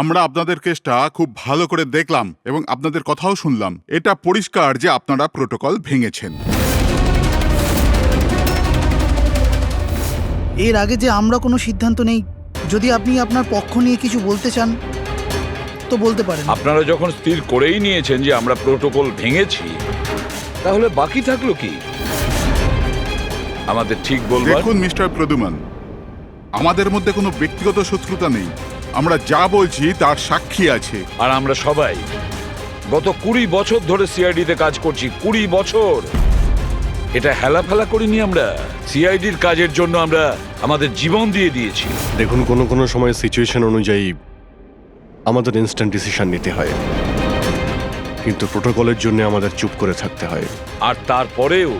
আমরা আপনাদের কেসটা খুব ভালো করে দেখলাম এবং আপনাদের কথাও শুনলাম। এটা পরিষ্কার যে আপনারা প্রোটোকল ভেঙেছেন। এর আগে যে আমরা কোনো সিদ্ধান্ত নেই, যদি আপনি আপনার পক্ষ নিয়ে কিছু বলতে চান তো বলতে পারেন। আপনারা যখন স্থির করেই নিয়েছেন যে আমরা প্রোটোকল ভেঙেছি, তাহলে বাকি থাকলো কি আমাদের ঠিক বলবার? দেখুন মিস্টার প্রদ্যুমান, আমাদের মধ্যে কোনো ব্যক্তিগত শত্রুতা নেই। আমরা যা বলছি তার সাক্ষী আছে। আর আমরা সবাই গত 20 বছর ধরে সিআইডিতে কাজ করছি। 20 বছর। এটা হেলাফেলা করিনি আমরা। সিআইডির কাজের জন্য আমরা আমাদের জীবন দিয়ে দিয়েছি। দেখুন, কোনো সময় সিচুয়েশন অনুযায়ী আমাদের ইনস্ট্যান্ট ডিসিশন নিতে হয়, কিন্তু প্রোটোকলের জন্য আমাদের চুপ করে থাকতে হয়। আর তারপরেও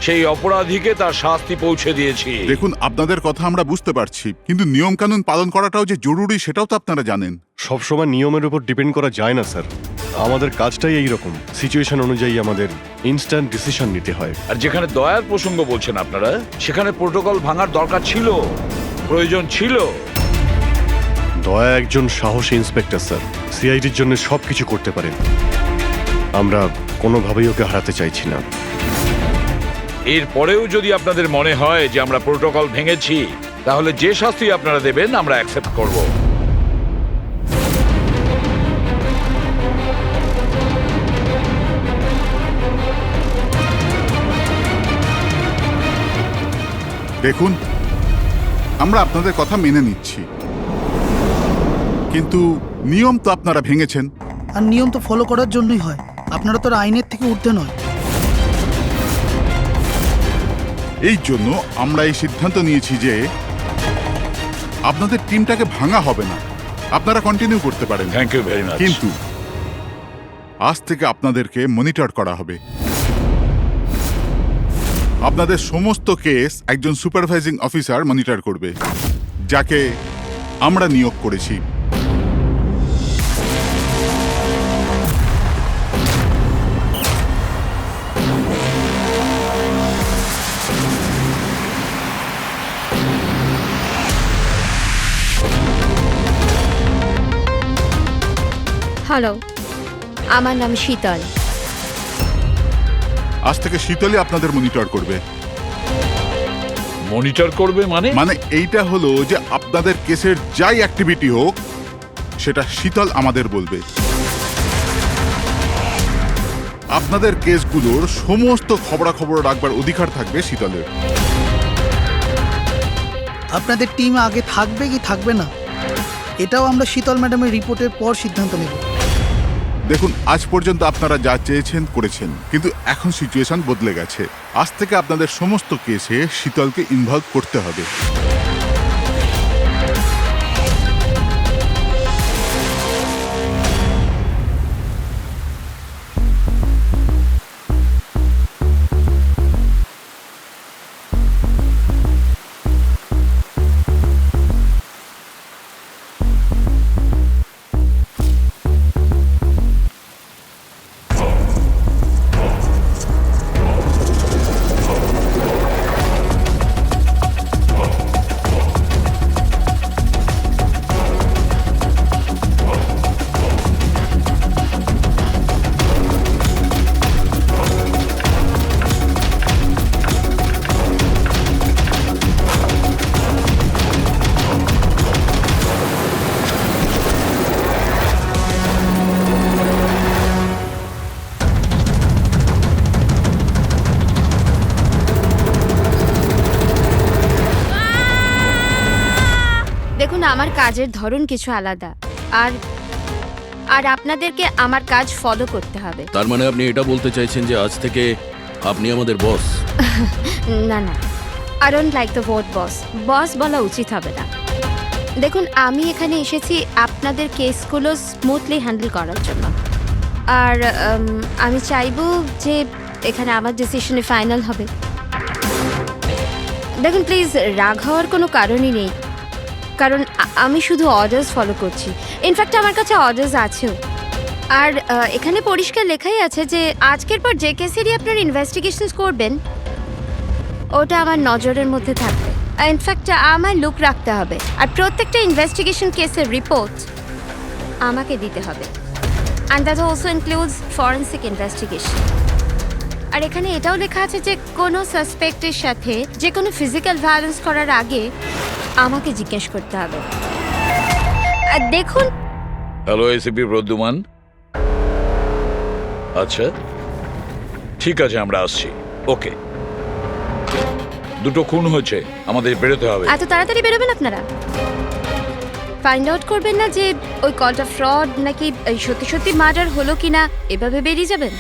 সেই অপরাধীকে তার শাস্তি পৌঁছে দিয়েছি। দেখুন, আপনাদের কথা আমরা বুঝতে পারছি, কিন্তু নিয়ম কানুন পালন করাটাও যে জরুরি সেটাও তো আপনারা জানেন। সবসময় নিয়মের উপর ডিপেন্ড করা যায় না স্যার। আমাদের কাজটাই এইরকম, সিচুয়েশন অনুযায়ী আমাদের ইনস্ট্যান্ট ডিসিশন নিতে হয়। আর যেখানে দয়ার প্রসঙ্গ বলছেন আপনারা, সেখানে প্রোটোকল ভাঙার দরকার ছিল, প্রয়োজন ছিল। দয়া একজন সাহসী ইন্সপেক্টর স্যার, সিআইডির জন্য সবকিছু করতে পারেন। আমরা কোনোভাবেই ওকে হারাতে চাইছি না। এরপরেও যদি আপনাদের মনে হয় যে আমরা প্রোটোকল ভেঙেছি, তাহলে যে শাস্তি আপনারা দেবেন আমরা অ্যাকসেপ্ট করব। দেখুন, আমরা আপনাদের কথা মেনে নিচ্ছি, কিন্তু নিয়ম তো আপনারা ভেঙেছেন। আর নিয়ম তো ফলো করার জন্যই হয়, আপনারা তো আর আইনের থেকে ঊর্ধ্বে নয়। এই জন্য আমরা এই সিদ্ধান্ত নিয়েছি যে আপনাদের টিমটাকে ভাঙা হবে না, আপনারা কন্টিনিউ করতে পারেন। Thank you very much. কিন্তু আজ থেকে আপনাদেরকে মনিটর করা হবে। আপনাদের সমস্ত কেস একজন সুপারভাইজিং অফিসার মনিটর করবে, যাকে আমরা নিয়োগ করেছি। হ্যালো, আমার নাম শীতল। আজ থেকে শীতলই আপনাদের মনিটর করবে। মনিটর করবে মানে? মানে এইটা হলো যে আপনাদের কেসের যাই অ্যাক্টিভিটি হোক সেটা শীতল আমাদের বলবে। আপনাদের কেসগুলোর সমস্ত খবরাখবর রাখবার অধিকার থাকবে শীতলের। আপনাদের টিম আগে থাকবে কি থাকবে না, এটাও আমরা শীতল ম্যাডামের রিপোর্টের পর সিদ্ধান্ত নেব। দেখুন, আজ পর্যন্ত আপনারা যা চেয়েছেন করেছেন, কিন্তু এখন সিচুয়েশন বদলে গেছে। আজ থেকে আপনাদের সমস্ত কেসে শীতলকে ইনভলভ করতে হবে। দেখুন, আমার কাজের ধরন কিছু আলাদা, আর আর আপনাদেরকে আমার কাজ ফলো করতে হবে। তার মানে আপনি এটা বলতে চাইছেন যে আজ থেকে আপনি আমাদের বস? না না, I don't like the word boss. Boss বলা উচিত হবে না। দেখুন, আমি এখানে এসেছি আপনাদের কেসগুলো স্মুথলি হ্যান্ডেল করার জন্য, আর আমি চাইবো যে এখানে আমার ডিসিশনে ফাইনাল হবে। দেখুন প্লিজ, রাগ হওয়ার কোনো কারণই নেই, কারণ আমি শুধু অর্ডার্স ফলো করছি। ইনফ্যাক্ট আমার কাছে অর্ডার্স আছেও। আর এখানে পরিষ্কার লেখাই আছে যে আজকের পর যে কেসেরই আপনার ইনভেস্টিগেশন করবেন ওটা আমার নজরের মধ্যে থাকবে। ইনফ্যাক্ট আমার লুক রাখতে হবে, আর প্রত্যেকটা ইনভেস্টিগেশন কেসের রিপোর্ট আমাকে দিতে হবে, and that also includes forensic investigation. আর এখানে এটাও লেখা আছে যে কোনো সাসপেক্টের সাথে যে কোনো ফিজিক্যাল ভায়োলেন্স করার আগে আমাকে জিজ্ঞেস করতে হবে। আর দেখুন, হ্যালো এসিপি প্রদ্যুমান। আচ্ছা ঠিক আছে, আমরা আসছি। ওকে, দুটো খুন হয়েছে, আমাদের বেরোতে হবে। এত তাড়াতাড়ি বেরোবেন আপনারা? ফাইন্ড আউট করবেন না যে ওই কলটা ফ্রড নাকি সত্যি সত্যি মার্ডার হলো কিনা, এভাবে বেরিয়ে যাবেন?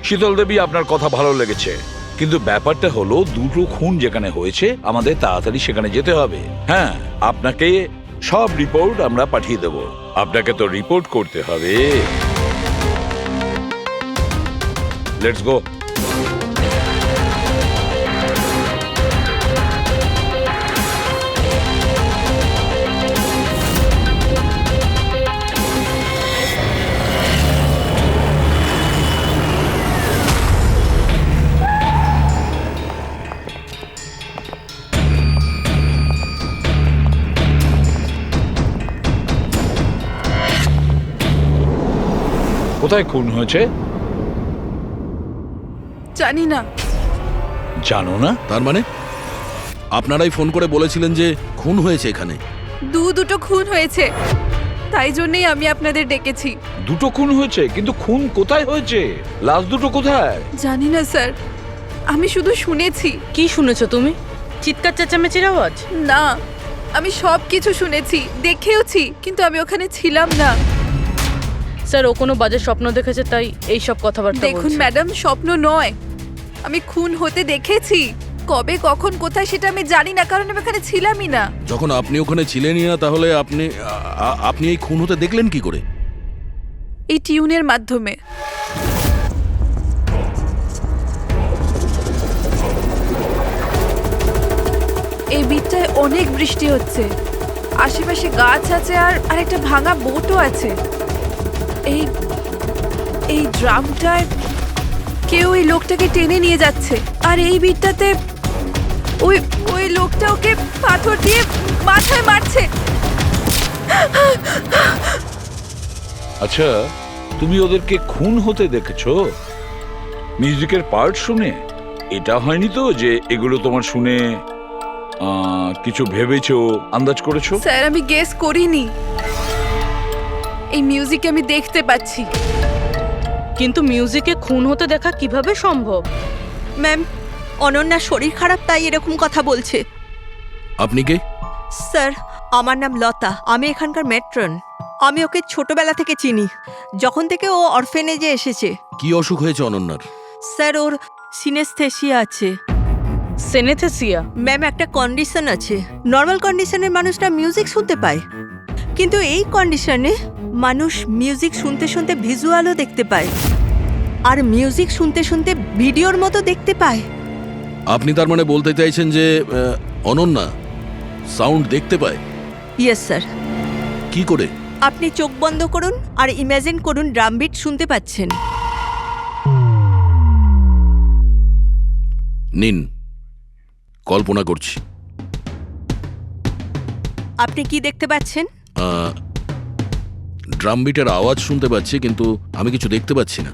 শীতল দেবী, আপনার কথা ভালো লেগেছে, কিন্তু ব্যাপারটা হলো দুটো খুন যেখানে হয়েছে আমাদের তাড়াতাড়ি সেখানে যেতে হবে। হ্যাঁ, আপনাকে সব রিপোর্ট আমরা পাঠিয়ে দেব। আপনাকে তো রিপোর্ট করতে হবে। Let's go. কোথায় খুন হয়েছে জানি না। জানো না? তার মানে আপনারাই ফোন করে বলেছিলেন যে খুন হয়েছে এখানে? দুটো খুন হয়েছে, তাই জন্যই আমি আপনাদের ডেকেছি। দুটো খুন হয়েছে, কিন্তু খুন কোথায় হয়েছে? লাশ দুটো কোথায়? জানি না স্যার, আমি শুধু শুনেছি। কি শুনেছো তুমি? চিৎকার চেঁচামেচির আওয়াজ? না, আমি সব কিছু শুনেছি, দেখেওছি, কিন্তু আমি ওখানে ছিলাম না। স্যার, ও কোনো বাজে স্বপ্ন দেখেছে তাই এই সব কথাবার্তা দেখুন বলছে। ম্যাডাম, স্বপ্ন নয়, আমি খুন হতে দেখেছি। কবে, কখন, কোথায় সেটা আমি জানি না, কারণ আমি ওখানে ছিলামই না। যখন আপনি ওখানে ছিলেনই না, তাহলে আপনি এই খুন হতে দেখলেন কি করে? এই টিউনের মাধ্যমে। এই বিটটায় অনেক বৃষ্টি হচ্ছে, আশেপাশে গাছ আছে আর একটা ভাঙা বোটও আছে। এই ড্রামটায় কেউ এই লোকটাকে টেনে নিয়ে যাচ্ছে, আর এই বিটটাতে ওই লোকটা ওকে পাথর দিয়ে মাথায় মারছে। আচ্ছা, তুমি ওদেরকে খুন হতে দেখেছো মিউজিকের পার্ট শুনে? এটা হয়নি তো যে এগুলো তোমার শুনে কিছু ভেবেছো, আন্দাজ করেছো? স্যার, আমি গেস করিনি। এই মিউজিক আমি দেখতে পাচ্ছি। কিন্তু মিউজিকে খুন হতে দেখা কিভাবে সম্ভব? ম্যাম, অনন্যার শরীর খারাপ তাই এরকম কথা বলছে। আপনি কে? স্যার, আমার নাম লতা, আমি এখানকার ম্যাট্রন। আমি ওকে ছোটবেলা থেকে চিনি, যখন থেকে ও অরফেনেজে এসেছে। কি অসুখ হয়েছে অনন্যার? স্যার, ওর সিনেস্থেসিয়া আছে। সেনেথেসিয়া? ম্যাম, একটা কন্ডিশন আছে। নর্মাল কন্ডিশনের মানুষরা মিউজিক শুনতে পায়, কিন্তু এই কন্ডিশনে মানুষ মিউজিক শুনতে শুনতে ভিজুয়ালও দেখতে পায়, আর মিউজিক শুনতে শুনতে ভিডিওর মতো দেখতে পায়। আপনি তার মানে বলতে চাইছেন যে অনন্যা সাউন্ড দেখতে পায়? Yes sir. কি করে? আপনি চোখ বন্ধ করুন আর ইমাজিন করুন ড্রাম বিট শুনতে পাচ্ছেন। নিন, কল্পনা করছি। আপনি কি দেখতে পাচ্ছেন? ড্রাম বিটের আওয়াজ শুনতে পাচ্ছি, কিন্তু আমি কিছু দেখতে পাচ্ছি না।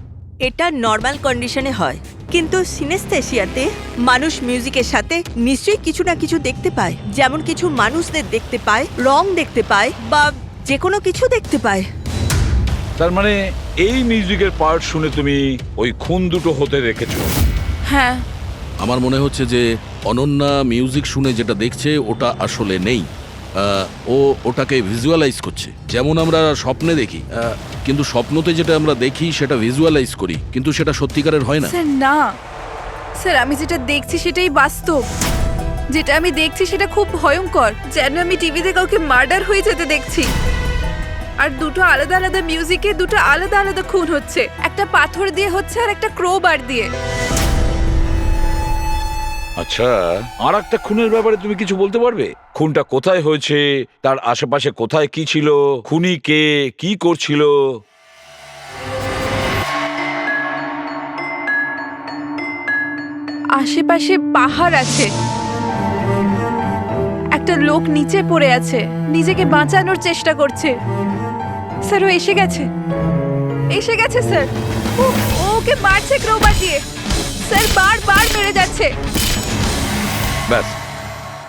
এটা নর্মাল কন্ডিশনে হয়, কিন্তু সিনেস্থেসিয়াতে মানুষ মিউজিকের সাথে নিশ্চয়ই কিছু না কিছু দেখতে পায়। যেমন কিছু মানুষদের দেখতে পায়, রং দেখতে পায়, বা যে কোনো কিছু দেখতে পায়। তার মানে এই মিউজিকের পার্ট শুনে তুমি ওই খুন দুটো হতে দেখেছো? হ্যাঁ। আমার মনে হচ্ছে যে অনন্যা মিউজিক শুনে যেটা দেখছে ওটা আসলে নেই। ও ওটাকে ভিজুয়ালাইজ করছে, যেমন আমরা স্বপ্নে দেখি, কিন্তু স্বপ্নতে যেটা আমরা দেখি সেটা ভিজুয়ালাইজ করি, কিন্তু সেটা সত্যিকারের হয় না। স্যার না, স্যার আমি যেটা দেখছি সেটাই বাস্তব। যেটা আমি দেখছি সেটা খুব ভয়ঙ্কর, যেন আমি টিভিতে কাউকে মার্ডার হয়ে যেতে দেখছি। আর দুটো আলাদা আলাদা মিউজিকে দুটো আলাদা আলাদা খুন হচ্ছে, একটা পাথর দিয়ে হচ্ছে আর একটা ক্রোবার দিয়ে। আচ্ছা, আর একটা খুনের ব্যাপারে তুমি কিছু বলতে পারবে? খুনটা কোথায় হয়েছে, তার আশেপাশে কোথায় কি ছিল, খুনি কে, কি করছিল? আশেপাশে পাহাড় আছে, একটা লোক নিচে পড়ে আছে, নিজেকে বাঁচানোর চেষ্টা করছে। স্যার ও এসে গেছে স্যার ও ওকে মারছে ক্রোবার দিয়ে স্যার বারবার মেরে যাচ্ছে। ব্যাস,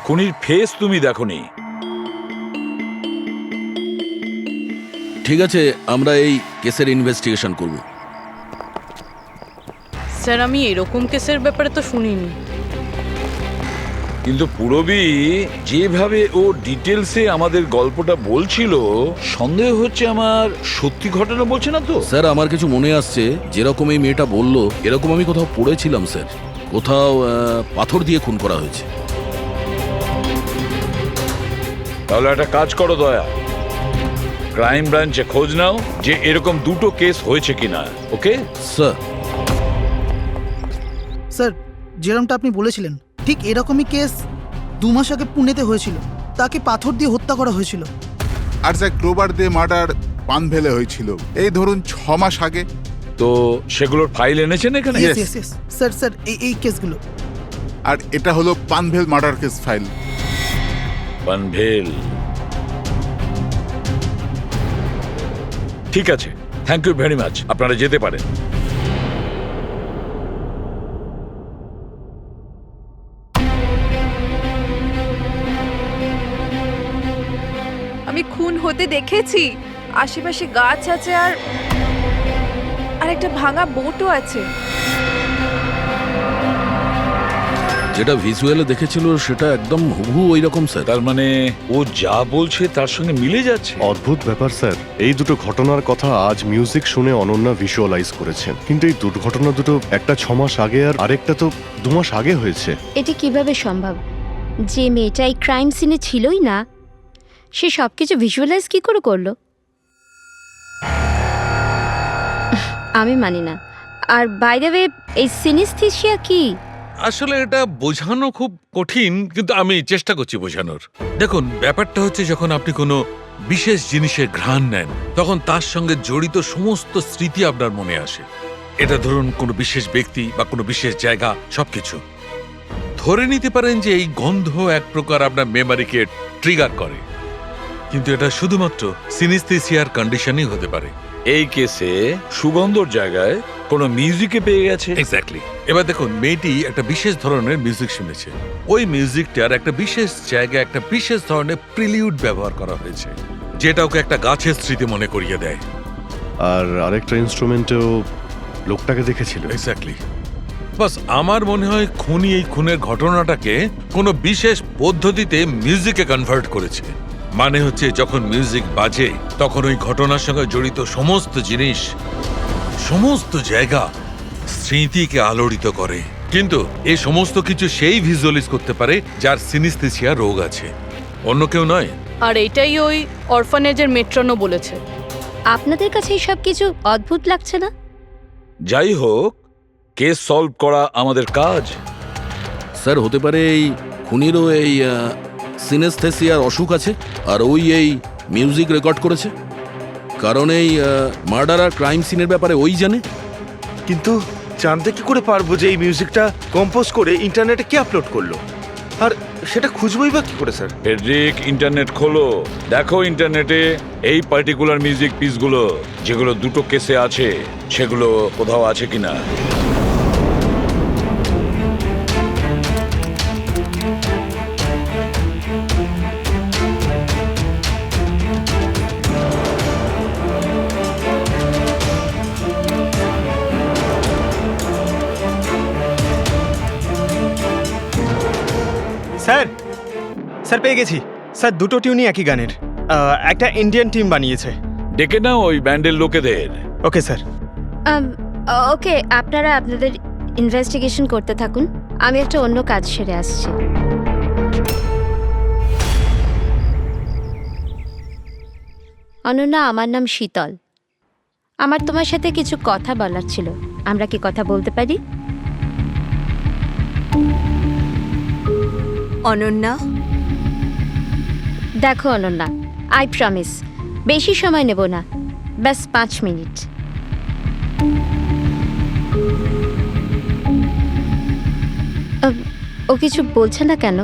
খুনির ফেস তুমি দেখোনি। ঠিক আছে, আমরা এই কেসের ইনভেস্টিগেশন করব। স্যার আমি এরকম কেসের ব্যাপারে তো শুনিনি। কিন্তু পুরবী যেভাবে ও ডিটেলসে আমাদের গল্পটা বলছিল, সন্দেহ হচ্ছে আমার সত্যি ঘটনা বলছে না তো। স্যার আমার কিছু মনে আসছে, যেরকম এই মেয়েটা বলল এরকম আমি কোথাও পড়েছিলাম স্যার। কোথাও পাথর দিয়ে খুন করা হয়েছে। তাহলে একটা কাজ করো দয়া, ক্রাইম ব্রাঞ্চে খোঁজ নাও যে এরকম দুটো কেস হয়েছে কিনা। Okay sir. স্যার, যেরকমটা আপনি বলেছিলেন ঠিক এরকমই কেস 2 মাস আগে পুনেতে হয়েছিল। তাকে পাথর দিয়ে হত্যা করা হয়েছিল। আর যা ক্রোবার দিয়ে মার্ডার পানভেলে হয়েছিল এই ধরুন 6 মাস আগে। তো সেগুলোর ফাইল এনেছেন এখানে? Yes, yes, yes. স্যার এই কেসগুলো। আর এটা হলো Panvel murder case file. Panvel, ঠিক আছে, থ্যাংক ইউ ভেরি মাচ। আপনারা যেতে পারেন। আমি খুন হতে দেখেছি, আশেপাশে গাছ আছে আর একটা ভাঙা বোটও আছে। যেটা ভিজুয়ালে দেখেছিল সেটা একদম হুবহু ওই রকম স্যার। তার মানে ও যা বলছে তার সঙ্গে মিলে যাচ্ছে। অদ্ভুত ব্যাপার স্যার, এই দুটো ঘটনার কথা আজ মিউজিক শুনে অনন্যা ভিজুয়ালাইজ করেছেন, কিন্তু এই দুর্ঘটনা দুটো একটা 6 মাস আগে আর আরেকটা তো 2 মাস আগে হয়েছে। এটি কিভাবে সম্ভব? যে মেয়েটা এই ক্রাইম সিনে ছিলই না, সে সব কিছু ভিজুয়ালাইজ কি করে করলো? আমি মানি না। আর বাই দ্য ওয়ে, এই সিনেস্থেসিয়া কি? আসলে এটা বোঝানো খুব কঠিন, কিন্তু আমি চেষ্টা করছি বোঝানোর। দেখুন, ব্যাপারটা হচ্ছে যখন আপনি কোনো বিশেষ জিনিসের ঘ্রাণ নেন তখন তার সঙ্গে জড়িত সমস্ত স্মৃতি আপনার মনে আসে। এটা ধরুন কোনো বিশেষ ব্যক্তি বা কোনো বিশেষ জায়গা, সবকিছু ধরে নিতে পারেন যে এই গন্ধ এক প্রকার আপনার মেমোরিকে ট্রিগার করে, কিন্তু এটা শুধুমাত্র সিনেস্থেসিয়ার কন্ডিশনই হতে পারে। এই কেসে সুগন্ধর জায়গায় কোনো মিউজিকে পেয়ে গেছে। এক্স্যাক্টলি। এবার দেখুন, মেয়েটি একটা বিশেষ ধরনের মিউজিক শুনেছে। ওই মিউজিকটার একটা বিশেষ জায়গায় একটা বিশেষ ধরনের প্রিলিউড ব্যবহার করা হয়েছে, যেটা ওকে একটা গাছের স্মৃতি মনে করিয়ে দেয়। আর আরেকটা ইনস্ট্রুমেন্টেও লোকটাকে দেখেছিল। এক্স্যাক্টলি। বাস আমার মনে হয় খুনি এই খুনের ঘটনাটাকে কোনো বিশেষ পদ্ধতিতে মিউজিকে কনভার্ট করেছে। মানে হচ্ছে যখন মিউজিক বাজে তখন ওই ঘটনার সঙ্গে জড়িত সমস্ত জিনিস, সমস্ত জায়গা স্মৃতিকে আলোড়িত করে। কিন্তু এই সমস্ত কিছু সেই ভিজুয়ালাইজ করতে পারে যার সিনেস্থেসিয়া রোগ আছে, অন্য কেউ নয়। আর এটাই ওই অরফানেজের মেট্রনও বলেছে। আপনাদের কাছে এইসব কিছু অদ্ভুত লাগছে না? যাই হোক, কেস সলভ করা আমাদের কাজ। স্যার হতে পারে এই খুনিরও এই সিনেস্থেসিয়ার অসুখ আছে, আর ওই এই মিউজিক রেকর্ড করেছে, কারণ এই মার্ডার আর ক্রাইম সিনের ব্যাপারে ওই জানে। কিন্তু জানতে কি করে পারবো যে এই মিউজিকটা কম্পোজ করে ইন্টারনেটে কে আপলোড করলো? আর সেটা খুঁজবই বা কি করে স্যার? ফেডরিক, ইন্টারনেট খোলো, দেখো ইন্টারনেটে এই পার্টিকুলার মিউজিক পিসগুলো যেগুলো দুটো কেসে আছে সেগুলো কোথাও আছে কিনা। স্যার পেয়ে গেছি স্যার, দুটো টিউনই একই গানের। একটা ইন্ডিয়ান টিম বানিয়েছে। ডেকে নাও ওই ব্যান্ডের লোকেদের। Okay sir. ওকে, আপনারা আপনাদের ইনভেস্টিগেশন করতে থাকুন, আমি একটা অন্য কাজ সেরে আসছি। অনন্যা, আমার নাম শীতল। আমার তোমার সাথে কিছু কথা বলার ছিল। আমরা কি কথা বলতে পারি? অনন্যা, দেখো অনন্যা, আই প্রমিস বেশি সময় নেব না, ব্যাস 5 মিনিট। ও কিছু বলছে না কেন?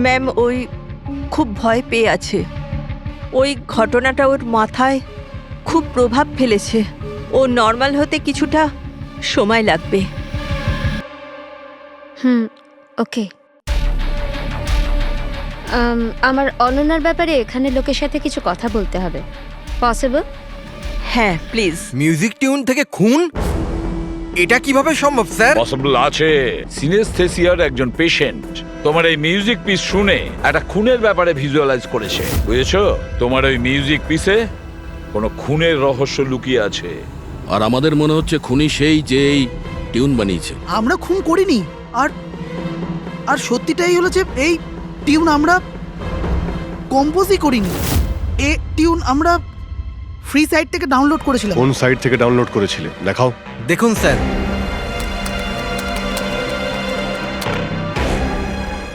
ম্যাম ওই খুব ভয় পেয়ে আছে। ওই ঘটনাটা ওর মাথায় খুব প্রভাব ফেলেছে। ও নর্মাল হতে কিছুটা সময় লাগবে। ওকে। আমার অনন্যার ব্যাপারে এখানে লোকের সাথে কিছু কথা বলতে হবে। পসিবল? হ্যাঁ প্লিজ। মিউজিক টিউন থেকে খুন, এটা কিভাবে সম্ভব স্যার? পসিবল আছে। সিনেস্থেসিয়ার একজন পেশেন্ট তোমার এই মিউজিক পিস শুনে একটা খুনের ব্যাপারে ভিজুয়ালাইজ করেছে, বুঝেছো? তোমার ওই মিউজিক পিসে কোনো খুনের রহস্য লুকিয়ে আছে। আর আমাদের মনে হচ্ছে খুনি সেই যে এই টিউন বানিয়েছে। আমরা খুন করিনি। আর আর সত্যিটাই হলো যে এই টিউন আমরা কম্পোজই করিনি। এই টিউন আমরা ফ্রি সাইট থেকে ডাউনলোড করেছিলাম। কোন সাইট থেকে ডাউনলোড করেছিলে দেখাও। দেখুন স্যার,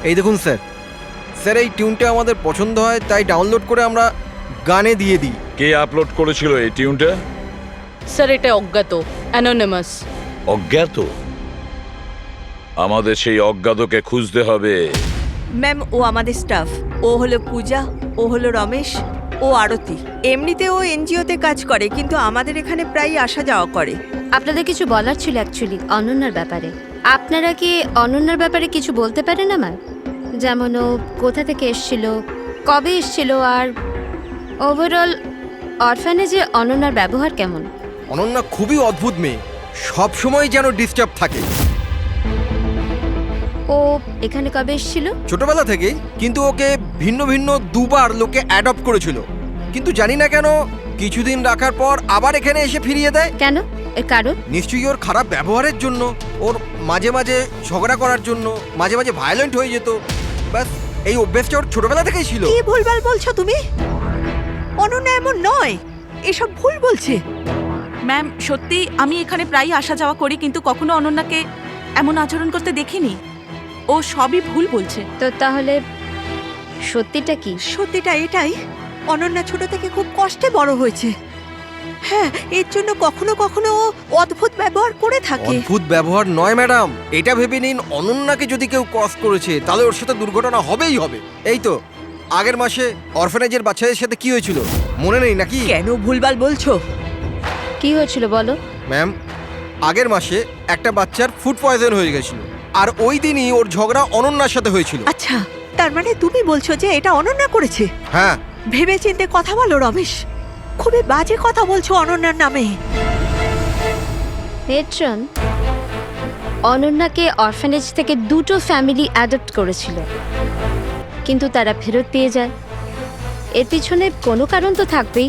এই দেখুন স্যার। স্যার এই টিউনটা আমাদের পছন্দ হয় তাই ডাউনলোড করে আমরা গানে দিয়ে দিই। কে আপলোড করেছিল এই টিউনটা? স্যার এটা অজ্ঞাত, অ্যানোনিমাস। অজ্ঞাত? আমাদের সেই অজ্ঞাতকে খুঁজতে হবে। ম্যাম ও আমাদের স্টাফ। ও হলো পূজা, ও হলো রমেশ, ও আরতি। এমনিতে ও এনজিওতে কাজ করে, কিন্তু আমাদের এখানে প্রায়ই আসা যাওয়া করে। আপনাদের কিছু বলার ছিল অ্যাকচুয়ালি অনন্যার ব্যাপারে। আপনারা কি অনন্যার ব্যাপারে কিছু বলতে পারেন আমার? যেমন ও কোথা থেকে এসেছিল, কবে এসেছিল, আর ওভারঅল অরফানেজে অনন্যার ব্যবহার কেমন? অনন্যা খুবই অদ্ভুত মেয়ে, সব সময় যেন ডিস্টার্ব থাকে। ও এখানে কবে এসেছিল? ছোটবেলা থেকেই, কিন্তু ওকে ভিন্ন ভিন্ন দুবার লোকে অ্যাডপ্ট করেছিল, কিন্তু জানি না কেন কিছুদিন রাখার পর আবার এখানে এসে ফিরিয়ে দেয়। কেন? এর কারণ? নিশ্চয়ই ওর খারাপ ব্যবহারের জন্য, ওর মাঝে মাঝে ঝগড়া করার জন্য, মাঝে মাঝে ভায়োলেন্ট হয়ে যেত। ব্যাস এই অভ্যেসটা ওর ছোটবেলা থেকেই ছিল। কি ভুলভাল বলছো তুমি? অনন্যা এমন নয়, এসব ভুল বলছে। ম্যাম সত্যি আমি এখানে প্রায়ই আসা যাওয়া করি, কিন্তু কখনো অনন্যাকে এমন আচরণ করতে দেখিনি। ও সবই ভুল বলছে। তো তাহলে সত্যিটা কি? সত্যিটা এটাই, অনন্যা ছোট থেকে খুব কষ্টে বড় হয়েছে। হ্যাঁ, এর জন্য কখনো কখনো ও অদ্ভুত ব্যবহার করে থাকে। অদ্ভুত ব্যবহার নয় ম্যাডাম, এটা ভেবে নিন অনন্যাকে যদি কেউ ক্রস করেছে তাহলে ওর সাথে দুর্ঘটনা হবেই হবে। এই তো আগের মাসে অরফানেজের বাচ্চাদের সাথে কি হয়েছিল মনে নেই নাকি? কেন ভুলভাল বলছো? কি হয়েছিল বলো। ম্যাম আগের মাসে একটা বাচ্চার ফুড পয়জন হয়ে গেছিল, আর ওই দিনই ওর ঝগড়া অনন্যার সাথে হয়েছিল। আচ্ছা, তার মানে তুমি বলছো যে এটা অনন্যা করেছে? হ্যাঁ। ভেবে চিন্তে কথা বলো রমেশ, খুবই বাজে কথা বলছো অনন্যার নামে। মেট্রন, অনন্যাকে অরফানেজ থেকে দুটো ফ্যামিলি অ্যাডপ্ট করেছিল, কিন্তু তারা ফেরত পেয়ে যায়। এর পিছনে কোনো কারণ তো থাকবেই।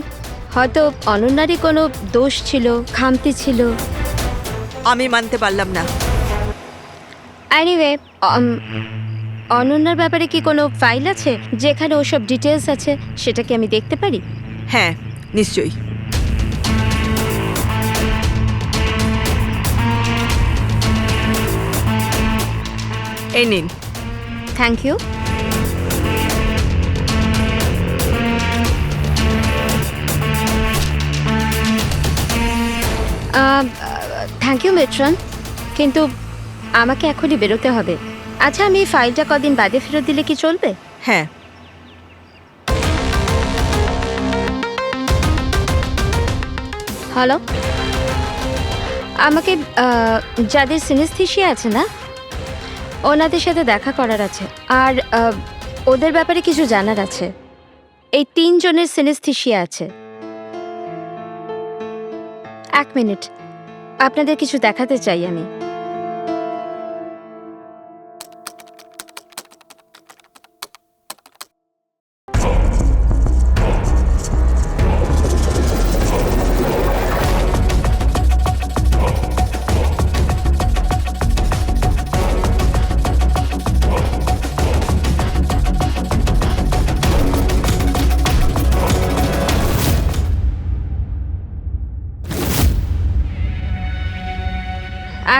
হয়তো অনন্যারই কোনো দোষ ছিল, খামতি ছিল। আমি মানতে পারলাম না। এনিওয়ে, অনন্যার ব্যাপারে কি কোনো ফাইল আছে যেখানে ওসব ডিটেলস আছে? সেটা কি আমি দেখতে পারি? হ্যাঁ নিশ্চয়ই। এই নিন। Thank you. Thank you matron, কিন্তু আমাকে এখনই বেরোতে হবে। আচ্ছা, আমি এই ফাইলটা কদিন বাদে ফেরত দিলে কি চলবে? হ্যাঁ। হ্যালো, আমাকে যাদের সিনেস্থেসিয়া আছে না, ওনাদের সাথে দেখা করার আছে, আর ওদের ব্যাপারে কিছু জানার আছে। এই 3 জনের সিনেস্থেসিয়া আছে। 1 মিনিট, আপনাদের কিছু দেখাতে চাই আমি।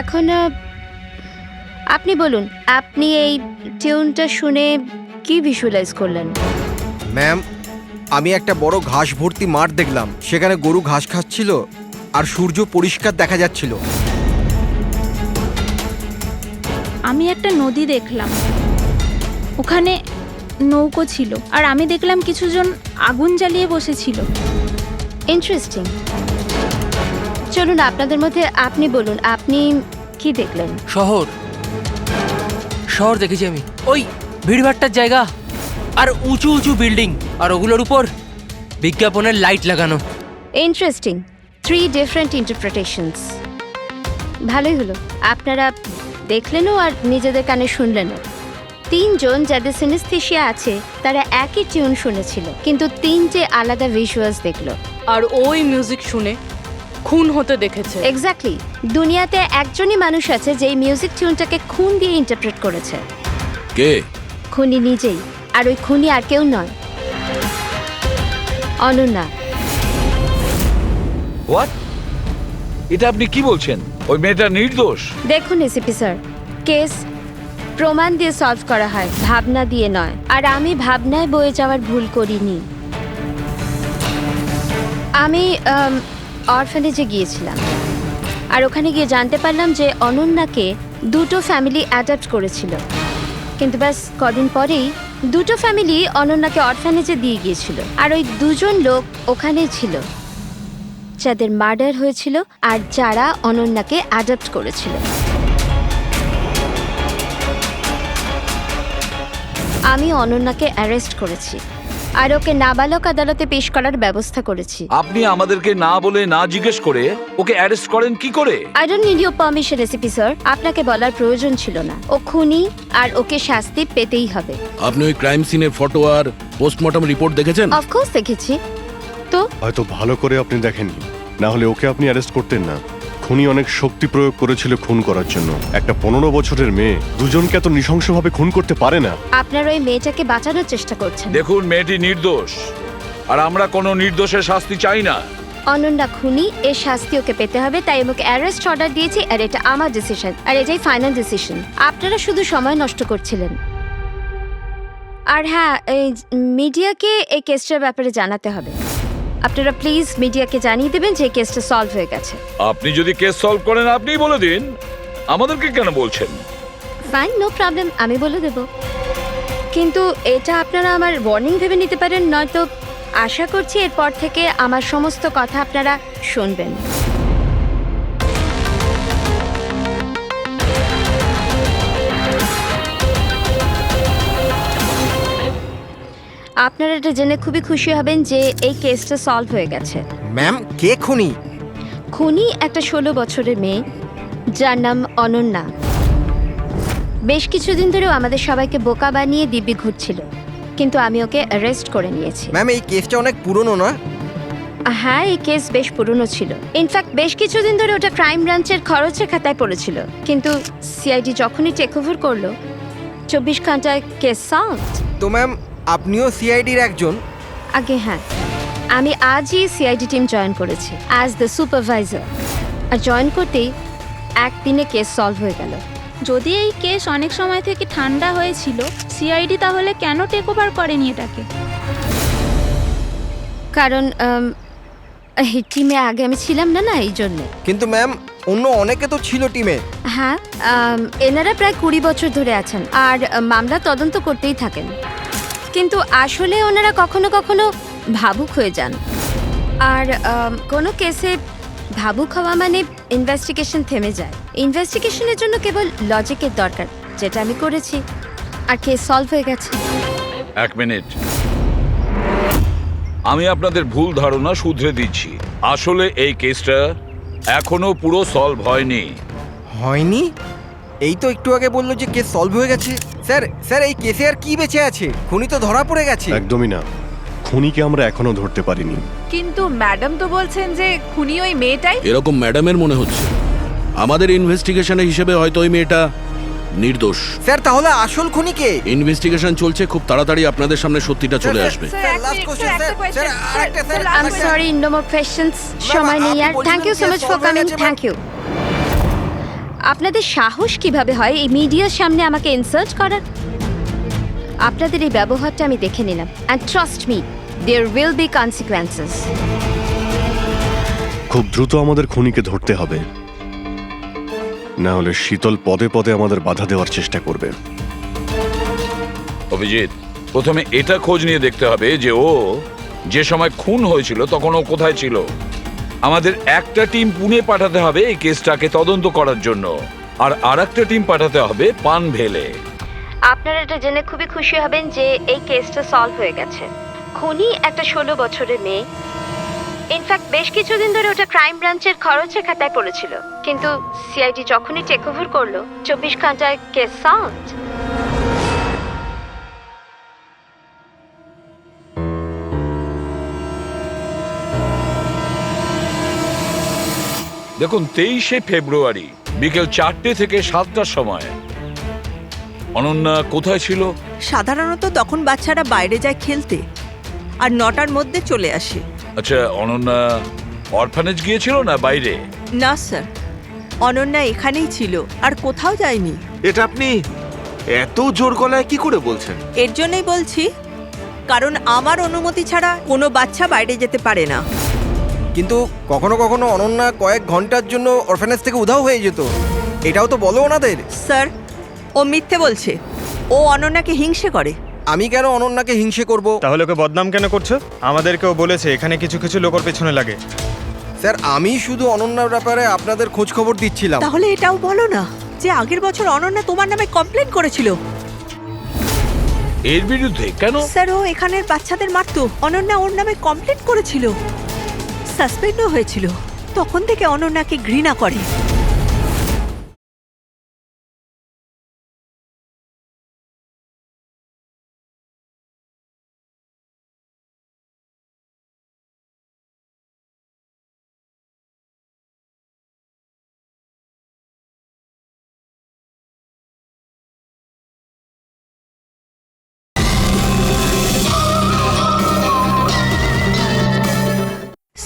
এখন আপনি বলুন, আপনি এই টিউনটা শুনে কি ভিজুয়ালাইজ করলেন? ম্যাম আমি একটা বড় ঘাস ভর্তি মাঠ দেখলাম, সেখানে গরু ঘাস খাচ্ছিল আর সূর্য পরিষ্কার দেখা যাচ্ছিল। আমি একটা নদী দেখলাম, ওখানে নৌকো ছিল, আর আমি দেখলাম কিছুজন আগুন জ্বালিয়ে বসেছিল। ইন্টারেস্টিং। চলুন আপনাদের মধ্যে আপনি বলুন, আপনি কি দেখলেন? শহর শহর দেখেছি আমি, ওই ভিড়ভাট্টার জায়গা আর উঁচু উঁচু বিল্ডিং আর ওগুলোর উপর বিজ্ঞাপনের লাইট লাগানো। Interesting, 3 different interpretations. ভালোই হলো, আপনারা দেখলেনও আর নিজেদের কানে শুনলেনও। 3 জন যাদের সিনেস্থেশিয়া আছে তারা একই টিউন শুনেছিল, কিন্তু 3টে আলাদা ভিজুয়ালস দেখলো। আর ওই মিউজিক শুনে খুন হতে দেখেছে। এক্স্যাক্টলি, দুনিয়াতে একজনই মানুষ আছে যে এই মিউজিক টিউনটাকে খুন দিয়ে ইন্টারপ্রেট করেছে। কে? খুনি নিজেই, আর ওই খুনি আর কেউ নয়, অনন্যা। হোয়াট? এটা আপনি কি বলছেন? ওই মেয়েটা নির্দোষ? দেখুন এসিপি স্যার, কেস প্রমাণ দিয়ে সলভ করা হয়, ভাবনা দিয়ে নয়। আর আমি ভাবনায় বয়ে যাওয়ার ভুল করিনি। আমি অরফানেজে গিয়েছিলাম, আর ওখানে গিয়ে জানতে পারলাম যে অনন্যাকে 2টো ফ্যামিলি অ্যাডাপ্ট করেছিল। কিন্তু ব্যাস কদিন পরেই 2টো ফ্যামিলি অনন্যাকে অরফানেজে দিয়ে গিয়েছিল। আর ওই 2জন লোক ওখানেই ছিল যাদের মার্ডার হয়েছিল আর যারা অনন্যাকে অ্যাডাপ্ট করেছিল। আমি অনন্যাকে অ্যারেস্ট করেছি আর ওকে নাবালক আদালতে পেশ করার ব্যবস্থা করেছি। আপনি আমাদেরকে না বলে না জিজ্ঞেস করে ওকে অ্যারেস্ট করেন কি করে? I don't need your permission ACP sir, আপনাকে বলার প্রয়োজন ছিল না। ও খুনি আর ওকে শাস্তি পেতেই হবে। আপনি ওই ক্রাইম সিনের ফটো আর পোস্টমর্টম রিপোর্ট দেখেছেন? অফকোর্স দেখেছি। তো হয়তো ভালো করে আপনি দেখেননি, না হলে ওকে আপনি অ্যারেস্ট করতেন না। খুনি অনেক শক্তি প্রয়োগ করেছিল খুন করার জন্য। একটা 15 বছরের মেয়ে 2জনকে এত নৃশংসভাবে খুন করতে পারে না। আপনার ওই মেয়েটাকে বাঁচানোর চেষ্টা করছেন। দেখুন, মেয়েটি নির্দোষ, আর আমরা কোনো নির্দোষের শাস্তি চাই না। অনন্যা খুনি, এর শাস্তি ওকে পেতে হবে, তাই আমাকে অ্যারেস্ট অর্ডার দিয়েছি। আর এটা আমার ডিসিশন, আর এটাই ফাইনাল ডিসিশন। আপনারা শুধু সময় নষ্ট করছিলেন। আর হ্যাঁ, এই মিডিয়াকে এই কেসটার ব্যাপারে জানাতে হবে। আপনারা প্লিজ মিডিয়াকে জানিয়ে দেবেন যে কেসটা সলভ হয়ে গেছে। আপনি যদি কেস সলভ করেন আপনিই বলে দিন, আমাদেরকে কেন বলছেন? ফাইন, নো প্রবলেম, আমি বলে দেব। কিন্তু এটা আপনারা আমার ওয়ার্নিং ভেবে নিতে পারেন, নয়তো আশা করছি এরপর থেকে আমার সমস্ত কথা আপনারা শুনবেন। আপনারা এটা জেনে খুবই খুশি হবেন যে এই কেসটা সলভ হয়ে গেছে। ম্যাম, কে খুনি? খুনি একটা 16 বছরের মেয়ে যার নাম অনন্যা। বেশ কিছুদিন ধরেও আমাদের সবাইকে বোকা বানিয়ে দিব্যি ঘুরছিল, কিন্তু আমি ওকে অ্যারেস্ট করে নিয়েছি। ম্যাম, এই কেসটা অনেক পুরনো না? হ্যাঁ, এই কেস বেশ পুরনো ছিল। ইনফ্যাক্ট বেশ কিছুদিন ধরে ওটা ক্রাইম ব্রাঞ্চের খরচের খাতায় পড়েছিল, কিন্তু সিআইডি যখনই টেক ওভার করলো 24 ঘন্টায় কেস সলভ। তো ম্যাম, আপনিও সিআইডির একজন? আগে হ্যাঁ, আমি আজই সিআইডি টিম জয়েন করেছি অ্যাজ দ্য সুপারভাইজার। আর জয়েন করতেই একদিনে কেস সলভ হয়ে গেল। যদি এই কেস অনেক সময় থেকে ঠান্ডা হয়েছিল, সিআইডি তাহলে কেন টেক ওভার করেনি এটাকে? কারণ এই টিমে আগে আমি ছিলাম না, এই জন্যে। কিন্তু ম্যাম, অন্য অনেকে তো ছিল টিমে। হ্যাঁ, এনারা প্রায় 20 বছর ধরে আছেন আর মামলা তদন্ত করতেই থাকেন, কিন্তু আসলে ওনারা কখনো কখনো ভাবুক হয়ে যান। আর কোনো কেসে ভাবুক হওয়া মানে ইনভেস্টিগেশন থেমে যায়। ইনভেস্টিগেশনের জন্য কেবল লজিকের দরকার, যেটা আমি করেছি, আর কেস সলভ হয়ে গেছে। 1 মিনিট, আমি আপনাদের ভুল ধারণা শুধরে দিচ্ছি। আসলে এই কেসটা এখনো পুরো সলভ হয়নি। হয়নি? এই তো একটু আগে বললো যে কেস সলভ হয়ে গেছে। স্যার স্যার, এই কেসে আর কি বেঁচে আছে? খুনি তো ধরা পড়ে গেছে। একদমই না, খুনিকে আমরা এখনো ধরতে পারিনি। কিন্তু ম্যাডাম তো বলছেন যে খুনি ওই মেয়েটাই। এরকম ম্যাডামের মনে হচ্ছে। আমাদের ইনভেস্টিগেশনের হিসেবে হয়তো ওই মেয়েটা নির্দোষ। স্যার, তাহলে আসল খুনি কে? ইনভেস্টিগেশন চলছে, খুব তাড়াতাড়ি আপনাদের সামনে সত্যিটা চলে আসবে। I'm sorry, no more questions. সময় নেই আর। Thank you so much for coming. Thank you. আপনাদের সাহস কিভাবে হয় এই মিডিয়ার সামনে আমাকে ইনসাল্ট করার? আপনাদের এই ব্যবহারটা আমি দেখে নিলাম, and trust me, there will be consequences. খুব দ্রুত আমাদের খুনিকে ধরতে হবে, না হলে শীতল পদে পদে আমাদের বাধা দেওয়ার চেষ্টা করবে। অভিজিৎ, প্রথমে এটা খোঁজ নিয়ে দেখতে হবে যে ও যে সময় খুন হয়েছিল তখন ও কোথায় ছিল? আমাদের একটা টিম পুনে পাঠাতে হবে এই কেসটাকে তদন্ত করার জন্য, আর আরেকটা টিম পাঠাতে হবে পানভেলে। আপনারা এটা জেনে খুবই খুশি হবেন যে এই কেসটা সলভ হয়ে গেছে। খুনি একটা 16 বছরের মেয়ে। ইনফ্যাক্ট বেশ কিছুদিন ধরে ওটা ক্রাইম ব্রাঞ্চের খরচের খাতায় পড়েছিল, কিন্তু সিআইডি যখনই টেক ওভার করলো 24 ঘন্টায় কেস সলভড। দেখুন 23শে ফেব্রুয়ারি বিকেল 4টে থেকে 7টার সময় অনন্যা কোথায় ছিল? সাধারণত তখন বাচ্চারা বাইরে যায় খেলতে, আর 9টার মধ্যে চলে আসে। আচ্ছা, অনন্যা অরফানেজ গিয়েছিল না বাইরে? না স্যার, অনন্যা এখানেই ছিল আর কোথাও যায়নি। এটা আপনি এত জোর গলায় কি করে বলছেন? এর জন্যই বলছি, কারণ আমার অনুমতি ছাড়া কোনো বাচ্চা বাইরে যেতে পারে না। কিন্তু কখনো কখনো অনন্যা কয়েক ঘন্টার জন্য অরফানেজ থেকে উধাও হয়ে যেত, এটাও তো বলো ওনাদের। স্যার, ও মিথ্যে বলছে। ও অনন্যাকে হিংসে করে। আমি কেন অনন্যাকে হিংসে করব? তাহলে ওকে বদনাম কেন করছো? আমাদেরকেও বলেছে এখানে কিছু কিছু লোকের পেছনে লাগে। স্যার, আমি শুধু অনন্যার ব্যাপারে আপনাদের খোঁজ খবর দিচ্ছিলাম। তাহলে এটাও বলো না যে আগের বছর অনন্যা তোমার নামে কমপ্লেন করেছিল। এর বিরুদ্ধে কেন? স্যার, ও এখানের বাচ্চাদের মারতো। অনন্যা ওর নামে কমপ্লেন করেছিল, সাসপেন্ডও হয়েছিল। তখন থেকে অনন্যাকে ঘৃণা করে।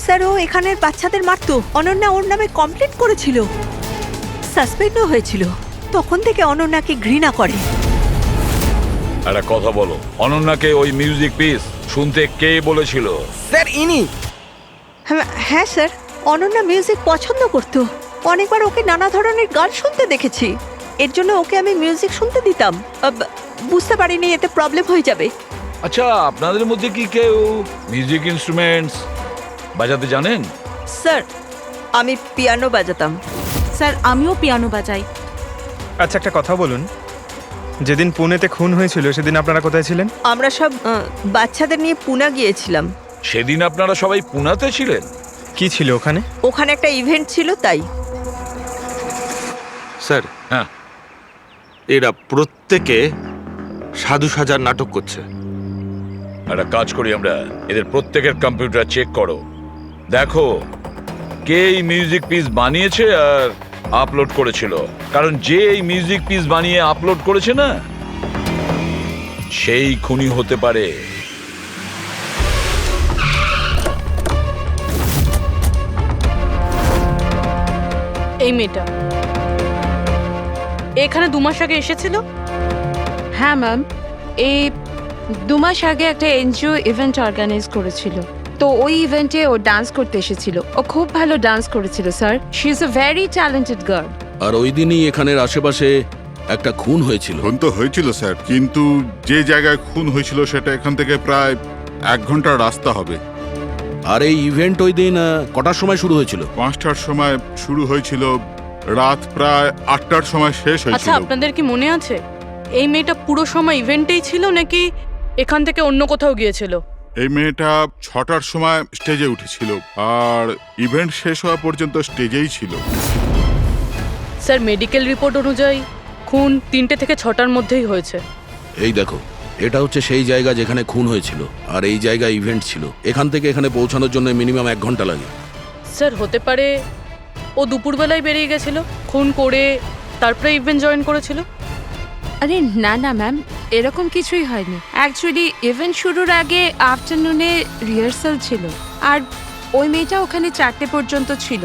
স্যার, ও এখানের বাচ্চাদের মারতো। অনন্যা ওর নামে কমপ্লেন করেছিল, সাসপেন্ডও হয়েছিল। তখন থেকে অনন্যাকে ঘৃণা করে। একটা কথা বলো, অনন্যাকে ওই মিউজিক পিস শুনতে কে বলেছিল? স্যার, ইনি। হ্যাঁ স্যার, অনন্যা মিউজিক পছন্দ করত। অনেকবার ওকে নানা ধরনের গান শুনতে দেখেছি। এর জন্য ওকে আমি মিউজিক শুনতে দিতাম। বুঝতে পারিনি এতে প্রবলেম হয়ে যাবে। আচ্ছা, আপনাদের মধ্যে কি কেউ মিউজিক ইনস্ট্রুমেন্টস বাজাতে জানেন? স্যার, আমি পিয়ানো বাজাতাম। স্যার, আমিও পিয়ানো বাজাই। আচ্ছা, একটা কথা বলুন, যেদিন পুনেতে খুন হয়েছিল সেদিন আপনারা কোথায় ছিলেন? আমরা সব বাচ্চাদের নিয়ে পুনা গিয়েছিলাম। সেদিন আপনারা সবাই পুনাতে ছিলেন? কি ছিল ওখানে? ওখানে একটা ইভেন্ট ছিল, তাই। স্যার, হ্যাঁ, এরা প্রত্যেকে সাধু সাজার নাটক করছে। একটা কাজ করি আমরা, এদের প্রত্যেকের কম্পিউটার চেক করো, দেখো কে এই মিউজিক পিস বানিয়েছে আর আপলোড করেছিল। কারণ যে এই মিউজিক পিস বানিয়ে আপলোড করেছে না, সেই খুনি হতে পারে। এই মেয়েটা এখানে 2 মাস আগে এসেছিল। হ্যাঁ ম্যাম, এই 2 মাস আগে একটা এনজিও ইভেন্ট অর্গানাইজ করেছিল, তো ওই ইভেন্টে ও ডান্স করতে এসেছিল। ও খুব ভালো ডান্স করেছিল sir. She is a very talented girl. আর ওই দিনই এখানের আশেপাশে একটা খুন হয়েছিল। খুন তো হয়েছিল স্যার, কিন্তু যে জায়গায় খুন হয়েছিল সেটা এখান থেকে প্রায় 1 ঘন্টার রাস্তা হবে। আর এই ইভেন্ট ওই দিন কটার সময় শুরু হয়েছিল? 5টার সময় শুরু হয়েছিল, রাত প্রায় 8টার সময় শেষ আচ্ছা, হয়েছিল। আপনাদের কি মনে আছে এই মেয়েটা পুরো সময় ইভেন্টেই ছিল নাকি এখান থেকে অন্য কোথাও গিয়েছিল? এই মেয়েটা 6টার সময় স্টেজে উঠেছিল, আর ইভেন্ট শেষ হওয়া পর্যন্ত স্টেজেই ছিল। স্যার, মেডিকেল রিপোর্ট অনুযায়ী খুন 3টে থেকে 6টার মধ্যেই হয়েছে। এই দেখো, এটা হচ্ছে সেই জায়গা যেখানে খুন হয়েছিল, আর এই জায়গায় ইভেন্ট ছিল। এখান থেকে এখানে পৌঁছানোর জন্য মিনিমাম 1 ঘন্টা লাগে। স্যার, হতে পারে ও দুপুরবেলায় বেরিয়ে গেছিল, খুন করে তারপরে ইভেন্ট জয়েন করেছিল। আরে না না ম্যাম, এরকম কিছুই হয়নি। অ্যাকচুয়ালি ইভেন্ট শুরুর আগে আফটারনুনে রিহার্সাল ছিল, আর ওই মেয়েটা ওখানে 4টে পর্যন্ত ছিল,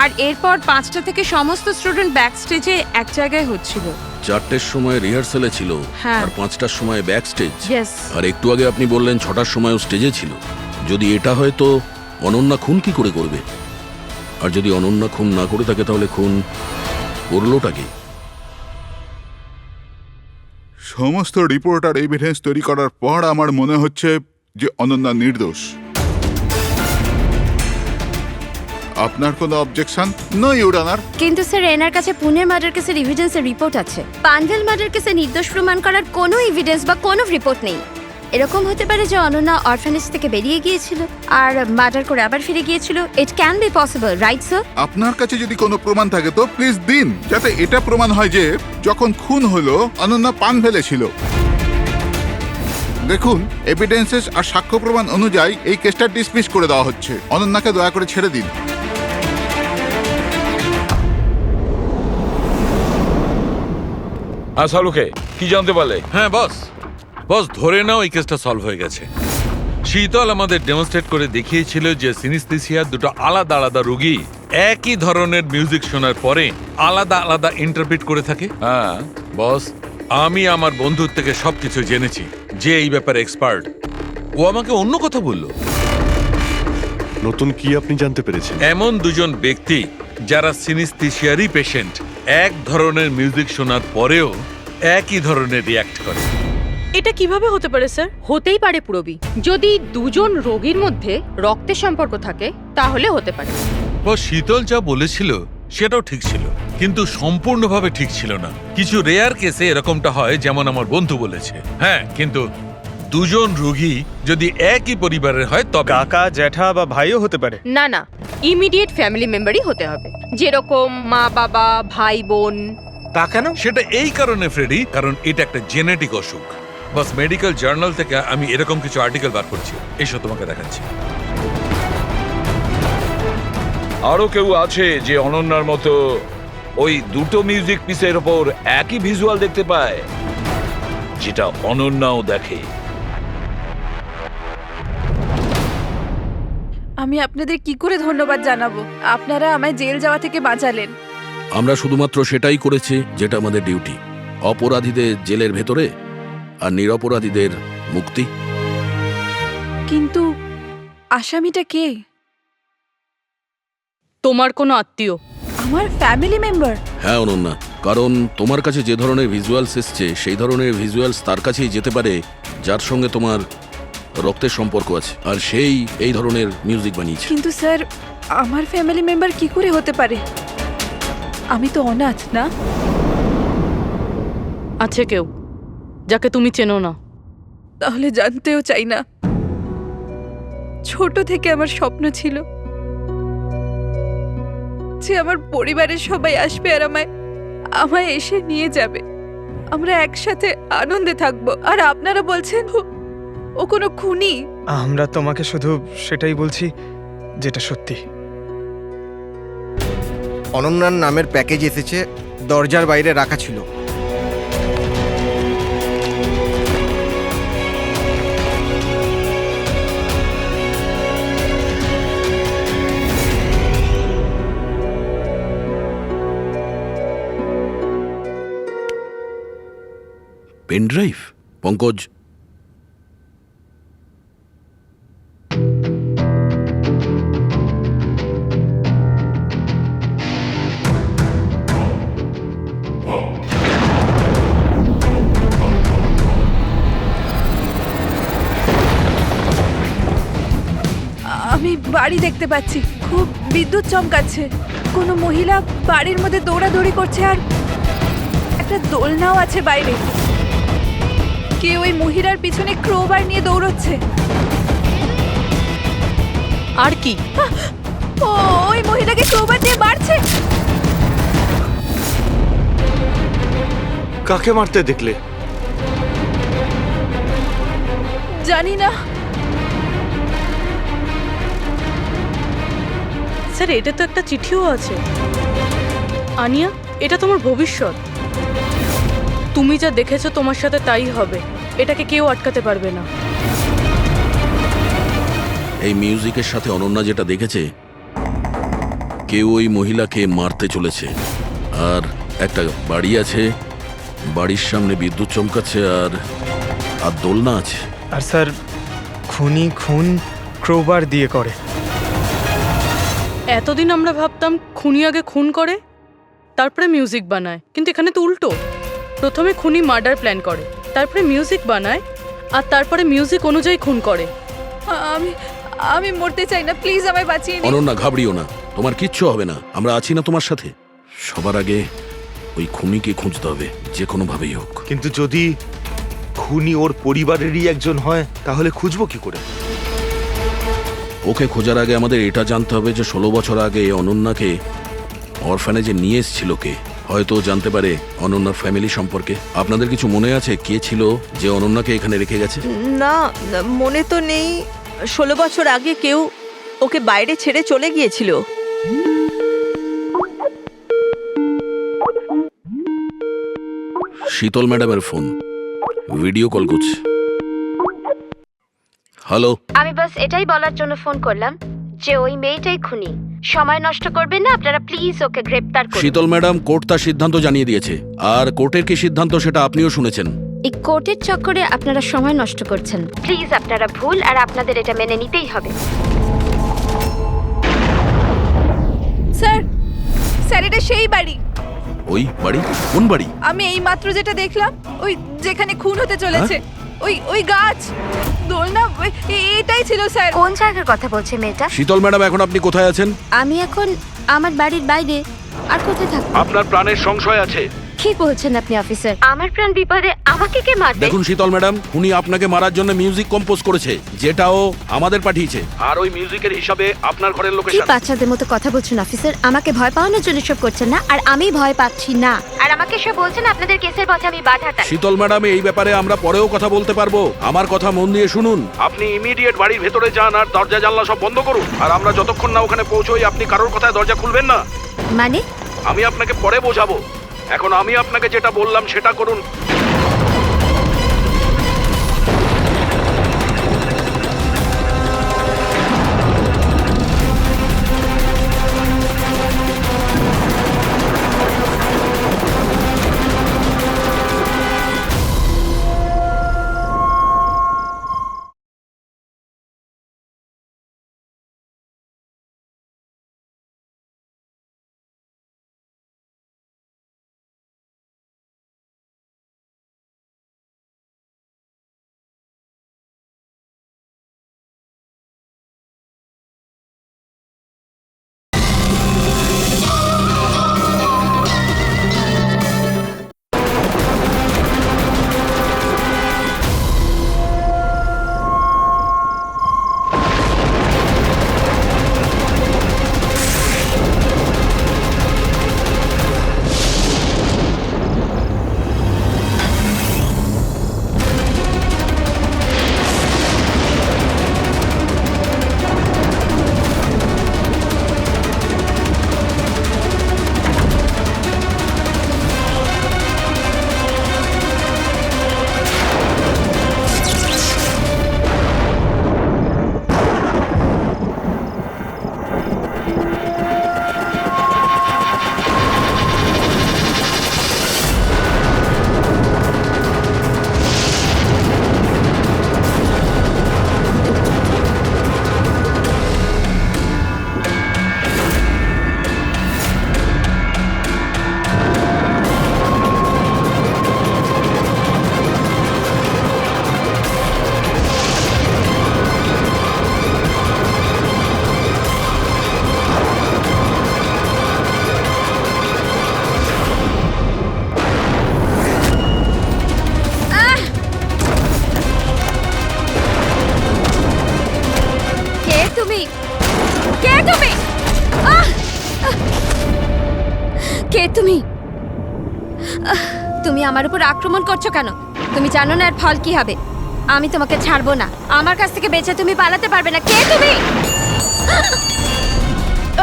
আর এরপর 5টা থেকে সমস্ত স্টুডেন্ট ব্যাক স্টেজে এক জায়গায় হচ্ছিল। 4টের সময় রিহার্সালে ছিল, হ্যাঁ। আর 5টার সময় ব্যাক স্টেজ। Yes. আর একটু আগে আপনি বললেন 6টার সময়ও স্টেজে ছিল। যদি এটা হয় তো অনন্যা খুন কি করে করবে? আর যদি অনন্যা খুন না করে থাকে তাহলে খুন করলোটা কি? সমস্ত রিপোর্ট আর এভিডেন্স তৈরি করার পর আমার মনে হচ্ছে যে অনন্যা নির্দোষ। আপনার কোনো অবজেকশন? No your honour. কিন্তু স্যার এনার কাছে পুনের মার্ডার কেসের এভিডেন্সের রিপোর্ট আছে। পানভেল মার্ডার কেসে নির্দোষ প্রমাণ করার কোনো এভিডেন্স বা কোনো রিপোর্ট নেই। এরকম হতে পারে যে অনন্যা অরফানেজ থেকে বেরিয়ে গিয়েছিল আর মার্ডার করে আবার ফিরে গিয়েছিল। It can be possible, right sir? আপনার কাছে যদি কোনো প্রমাণ থাকে তো প্লিজ দিন, যাতে এটা প্রমাণ হয় যে যখন খুন হলো অনন্যা পানভেলে ছিল। দেখুন, এভিডেন্সেস আর সাক্ষ্য প্রমাণ অনুযায়ী এই কেসটা ডিসমিস করে দেওয়া হচ্ছে। অনন্যাকে দয়া করে ছেড়ে দিন। শাহরুখে কি জানতে পারলে? হ্যাঁ বস, বস ধরে নাও এই কেসটা সলভ হয়ে গেছে। শীতল আমাদের ডেমনস্ট্রেট করে দেখিয়েছিল যে সিনিস্থেসিয়ার দুটো আলাদা আলাদা রোগী একই ধরনের মিউজিক শোনার পরে আলাদা আলাদা ইন্টারপ্রিট করে থাকে। হ্যাঁ বস, আমি আমার বন্ধুর থেকে সবকিছু জেনেছি, যে এই ব্যাপারে এক্সপার্ট। ও আমাকে অন্য কথা বলল। নতুন কি আপনি জানতে পেরেছেন? এমন দুজন ব্যক্তি যারা সিনিস্থেসিয়ারই পেশেন্ট এক ধরনের মিউজিক শোনার পরেও একই ধরনের রিয়াক্ট করে। এটা কিভাবে হতে পারে স্যার? হতেই পারে পুরবি, যদি দুজন রোগীর মধ্যে রক্তের সম্পর্ক থাকে তাহলে হতে পারে। ও শীতল যা বলেছিল সেটাও ঠিক ছিল, কিন্তু সম্পূর্ণভাবে ঠিক ছিল না। কিছু রেয়ার কেসে এরকমটা হয়, যেমন আমার বন্ধু বলেছে। হ্যাঁ, কিন্তু দুজন রোগী যদি একই পরিবারের হয় তবে কাকা, জ্যাঠা বা ভাইও হতে পারে। না না, ইমিডিয়েট ফ্যামিলি মেম্বারই হতে হবে, যেরকম মা বাবা, ভাই বোন। তা কেন? সেটা এই কারণে ফ্রেডি, কারণ এটা একটা জেনেটিক অসুখ। বাস মেডিকেল জার্নাল থেকে আমি এরকম কিছু আর্টিকেল বার করছি, এসব তোমাকে দেখাচ্ছি। আরো কেউ আছে যে অনন্যার মতো ওই দুটো মিউজিক পিসের ওপর একই ভিজুয়াল দেখতে পায়, যেটা অনন্যাও দেখে? আমি আপনাদের কি করে ধন্যবাদ জানাবো? আপনারা আমায় জেল যাওয়া থেকে বাঁচালেন। আমরা শুধুমাত্র সেটাই করেছি যেটা আমাদের ডিউটি, অপরাধীদের জেলের ভেতরে আর নিরপরাধীদের মুক্তি। কিন্তু আসামিটা কে? তোমার কোনো আত্মীয়। আমার ফ্যামিলি মেম্বার? হ্যাঁ অনন্যা, কারণ তোমার কাছে যে ধরনের ভিজুয়ালস এসছে সেই ধরনের ভিজুয়ালস তার কাছেই যেতে পারে যার সঙ্গে তোমার রক্তের সম্পর্ক আছে, আর সেই এই ধরনের মিউজিক বানিয়েছে। কিন্তু স্যার, আমার ফ্যামিলি মেম্বার কি করে হতে পারে? আমি তো অনাথ, না? আছে কেউ যাকে তুমি চেনো না? তাহলে জানতেও চাই না। ছোট থেকে আমার স্বপ্ন ছিল যে আমার পরিবারের সবাই আসবে আর আমায় এসে নিয়ে যাবে, আমরা একসাথে আনন্দে থাকবো। আর আপনারা বলছেন ও কোনো খুনি? আমরা তোমাকে শুধু সেটাই বলছি যেটা সত্যি। অনন্যার নামের প্যাকেজ এসেছে, দরজার বাইরে রাখা ছিল। Pen drive? পঙ্কজ, আমি বাড়ি দেখতে পাচ্ছি, খুব বিদ্যুৎ চমকাচ্ছে। কোনো মহিলা বাড়ির মধ্যে দৌড়াদৌড়ি করছে আর একটা দোলনাও আছে বাইরে। কেউ ওই মহিলার পিছনে ক্রোবার নিয়ে দৌড়চ্ছে। আর কি? ওই মহিলাকে ক্রোবার দিয়ে মারছে। কাকে মারতে দেখলে? জানি না স্যার, এটা তো একটা চিঠিও আছে। আনিয়া, এটা তোমার ভবিষ্যৎ। তুমি যা দেখেছো তোমার সাথে তাই হবে, এটাকে কেউ আটকাতে পারবে না। এই মিউজিকের সাথে অনন্যা যেটা দেখেছে, কেউ ওই মহিলাকে মারতে চলেছে। আর একটা বাড়ি আছে, বাড়ির সামনে বিদ্যুৎ চমকাচ্ছে, আর দোলনা আছে। আর স্যার, খুনি খুন ক্রোবার দিয়ে করে। এতদিন আমরা ভাবতাম খুনি আগে খুন করে তারপরে মিউজিক বানায়, কিন্তু এখানে তো উল্টো। প্রথমে খুনি মার্ডার প্ল্যান করে, তারপরে মিউজিক বানায়, আর তারপরে মিউজিক অনুযায়ী খুন করে। আমি আমি মরতে চাই না, প্লিজ আমায় বাঁচিয়ে নিন। অনন্যা ঘাবড়িও না, তোমার কিচ্ছু হবে না, আমরা আছি না তোমার সাথে। সবার আগে ওই খুনিকে খুঁজতে হবে, যে কোনো ভাবেই হোক। কিন্তু যদি খুনি ওর পরিবারেরই একজন হয় তাহলে খুঁজবো কি করে? ওকে খোঁজার আগে আমাদের এটা জানতে হবে যে 16 বছর আগে অনন্যাকে অরফানেজে নিয়ে এসেছিল কে। হয়তো জানতে পারে অনন্যার ফ্যামিলি সম্পর্কে। আপনাদের কিছু মনে আছে কে ছিল যে অনন্যাকে এখানে রেখে গেছে? না, মনে তো নেই। 16 বছর আগে কেউ ওকে বাইরে ছেড়ে চলে গিয়েছিল। শীতল ম্যাডামের ফোন, ভিডিও কল করছে। হ্যালো, আমি বাস এটাই বলার জন্য ফোন করলাম যে ওই মেয়েটাই খুনি। সময় নষ্ট করবেন না আপনারা, প্লিজ ওকে গ্রেপ্তার করুন। শীতল ম্যাডাম, কোর্ট তার সিদ্ধান্ত জানিয়ে দিয়েছে, আর কোর্টের কি সিদ্ধান্ত সেটা আপনিও শুনেছেন। এই কোর্টের চক্করে আপনারা সময় নষ্ট করছেন। প্লিজ আপনারা ভুল, আর আপনাদের এটা মেনে নিতেই হবে। স্যার, স্যার এটা সেই বাড়ি। ওই বাড়ি? কোন বাড়ি? আমি এই মাত্র যেটা দেখলাম, ওই যেখানে খুন হতে চলেছে, ওই ওই গাছ দোলনা, এটাই ছিল স্যার। কোন জায়গার কথা বলছে মেয়েটা? শীতল ম্যাডাম, এখন আপনি কোথায় আছেন? আমি এখন আমার বাড়ির বাইরে। আর কোথায় থাকবো? আপনার প্রাণের সংশয় আছে। কি বলছেন আপনি অফিসার? আমার প্রাণ বিপদে আমাকে কে মারবে? দেখুন শীতল ম্যাডাম, উনি আপনাকে মারার জন্য মিউজিক কম্পোজ করেছে, যেটাও আমাদের পাঠিয়েছে, আর ওই মিউজিকের হিসাবে আপনার ঘরের কি লোকেশন। বাচ্চাদের মতো কথা বলছেন অফিসার? আমাকে ভয় পাওয়ানোর জন্য সব করছেন না, আর আমি ভয় পাচ্ছি না। আর আমাকে সব বলছেন আপনাদের কেসের পথে আমি বাধা চাই। শীতল ম্যাডাম, এই ব্যাপারে আমরা পরেও কথা বলতে পারবো। আমার কথা মন দিয়ে শুনুন। আপনি ইমিডিয়েট বাড়ির ভেতরে যান আর দরজা জানলা সব বন্ধ করুন। আর আমরা যতক্ষণ না ওখানে পৌঁছই, আপনি কারোর কথায় দরজা খুলবেন না। মানে? আমি আপনাকে পরে বোঝাবো, এখন আমি আপনাকে যেটা বললাম সেটা করুন। কে তুমি? তুমি আমার উপর আক্রমণ করছো কেন? তুমি জানো না এর ফল কি হবে। আমি তোমাকে ছাড়বো না। আমার কাছ থেকে বেঁচে তুমি পালাতে পারবে না। কে তুমি?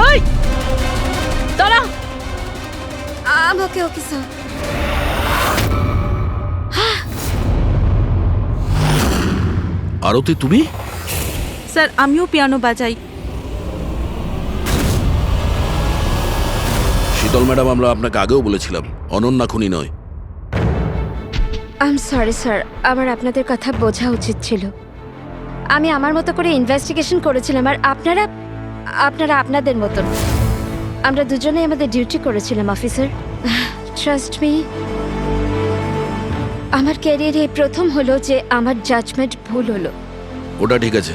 ওই দাঁড়া। আমাকে অফিসার। আরতি, তুমি? স্যার, আমিও পিয়ানো বাজাই। শীতল ম্যাডাম, আমরা আপনাকে আগেও বলেছিলাম অনন্যা খুনি নয়। আই এম সরি স্যার, আমার আপনাদের কথা বোঝা উচিত ছিল। আমি আমার মতো করে ইনভেস্টিগেশন করেছিলাম, আর আপনারা আপনাদের মতন। আমরা দুজনেই আমাদের ডিউটি করেছিলাম অফিসার। ট্রাস্ট মি, আমার ক্যারিয়ারে প্রথম হলো যে আমার জাজমেন্ট ভুল হলো। ওটা ঠিক আছে,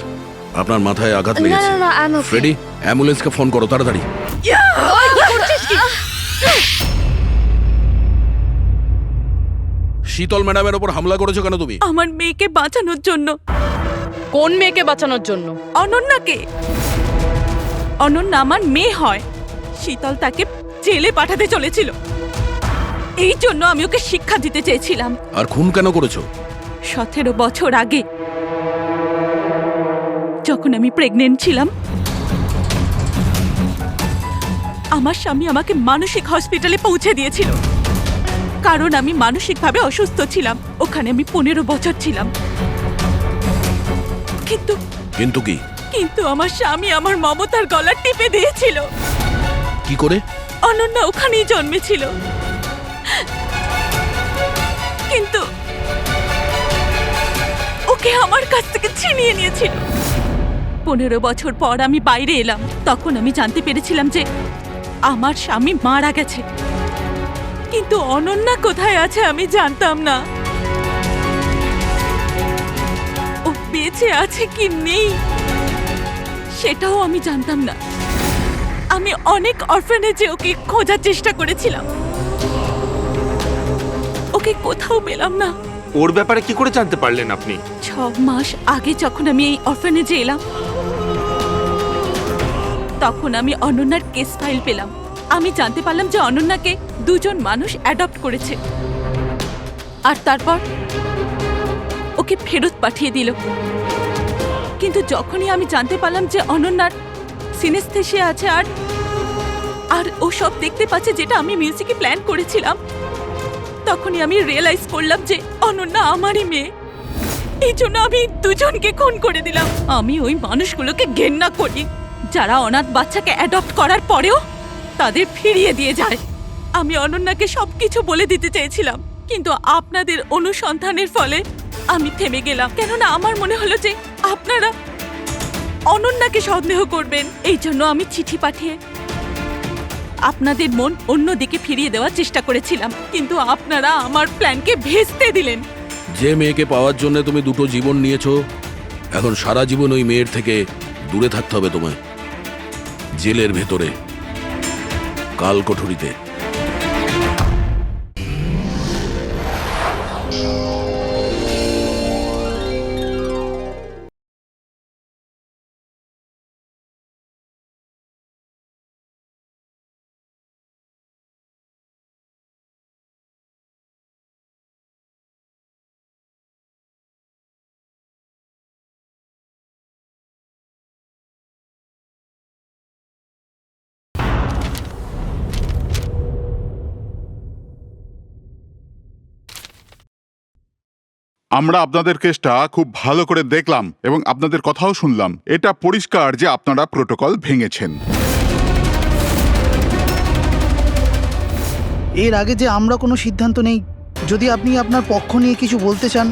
আপনার মাথায় আঘাত না লেগেছে না না আমি ফ্রেডি অ্যাম্বুলেন্সকে ফোন করো তাড়াতাড়ি। শীতল ম্যাডামের ওপর হামলা করেছো কেন তুমি? আমার মেয়েকে বাঁচানোর জন্য। কোন মেয়েকে বাঁচানোর জন্য? অনন্যাকে। অনন্যা আমার মেয়ে হয়। শীতল তাকে জেলে পাঠাতে চলেছিল, এই জন্য আমি ওকে শিক্ষা দিতে চেয়েছিলাম। আর খুন কেন করেছো? 17 বছর আগে যখন আমি প্রেগনেন্ট ছিলাম, আমার স্বামী আমাকে মানসিক হসপিটালে পৌঁছে দিয়েছিল, কারণ আমি মানসিকভাবে অসুস্থ ছিলাম। ওখানে আমি 15 বছর ছিলাম। কিন্তু কি? কিন্তু আমার স্বামী আমার মমতার গলা টিপে দিয়েছিল। কি করে? অনন্যা ওখানেই জন্মেছিল, কিন্তু ওকে আমার কাছ থেকে ছিনিয়ে নিয়েছিল। 15 বছর পর আমি বাইরে এলাম, তখন আমি জানতে পেরেছিলাম যে আমার স্বামী মারা গেছে, কিন্তু অনন্যা কোথায় আছে আমি জানতাম না। ও বেঁচে আছে কি নেই সেটাও আমি জানতাম না। আমি অনেক অরফানেজে ওকে খোঁজার চেষ্টা করেছিলাম, ওকে কোথাও পেলাম না। ওর ব্যাপারে কি করে জানতে পারলেন আপনি? 6 মাস আগে যখন আমি এই অরফানেজে এলাম, তখন আমি অনন্যার কেস ফাইল পেলাম। আমি জানতে পারলাম যে অনন্যাকে 2 জন মানুষ অ্যাডপ্ট করেছে, আর তারপর ওকে ফেরত পাঠিয়ে দিল। কিন্তু যখনই আমি জানতে পারলাম যে অনন্যার সিনেস্থেশিয়া আছে আর ও সব দেখতে পাচ্ছে যেটা আমি মিউজিকে প্ল্যান করেছিলাম, তখনই আমি রিয়েলাইজ করলাম যে অনন্যা আমারই মেয়ে। এই জন্য আমি 2 জনকে খুন করে দিলাম। আমি ওই মানুষগুলোকে ঘেন্না করি যারা অনাথ বাচ্চাকে অ্যাডপ্ট করার পরেও তাদের ফিরিয়ে দিয়ে যায়। আমি অনন্যাকে সবকিছু বলে দিতে চেয়েছিলাম, কিন্তু আপনাদের অনুসন্ধানের ফলে আমি থেমে গেলাম, কেননা আমার মনে হলো যে আপনারা অনন্যাকে সন্দেহ করবেন। এই জন্য আমি চিঠি পাঠিয়ে আপনাদের মন অন্যদিকে ফিরিয়ে দেওয়ার চেষ্টা করেছিলাম, কিন্তু আপনারা আমার প্ল্যানকে ভেস্তে দিলেন। যে মেয়েকে পাওয়ার জন্য তুমি 2টো জীবন নিয়েছো, এখন সারা জীবন ওই মেয়ের থেকে দূরে থাকতে হবে তোমায়, জেলের ভেতরে, কাল কোঠরিতে। আমরা আপনাদের কেসটা খুব ভালো করে দেখলাম এবং আপনাদের কথাও শুনলাম। এটা পরিষ্কার যে আপনারা প্রোটোকল ভেঙেছেন। এর আগে যে আমরা কোনো সিদ্ধান্ত নেই, যদি আপনি আপনার পক্ষ নিয়ে কিছু বলতে চান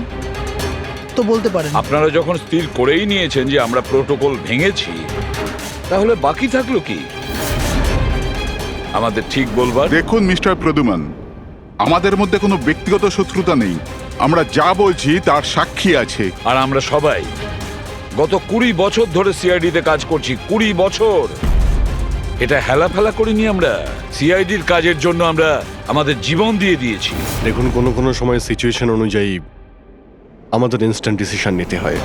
তো বলতে পারেন। আপনারা যখন স্থির করেই নিয়েছেন যে আমরা প্রোটোকল ভেঙেছি, তাহলে বাকি থাকলো কি আমাদের ঠিক বলবার? দেখুন মিস্টার প্রদ্যুম্ন, আমাদের মধ্যে কোনো ব্যক্তিগত শত্রুতা নেই। আমরা যা বলছি তার সাক্ষী আছে। আর আমরা সবাই গত 20 বছর ধরে সিআইডিতে কাজ করছি। 20 বছর। এটা হেলাফেলা করিনি আমরা। সিআইডির কাজের জন্য আমরা আমাদের জীবন দিয়ে দিয়েছি। দেখুন, কোনো সময় সিচুয়েশন অনুযায়ী আমাদের ইনস্ট্যান্ট ডিসিশন নিতে হয়,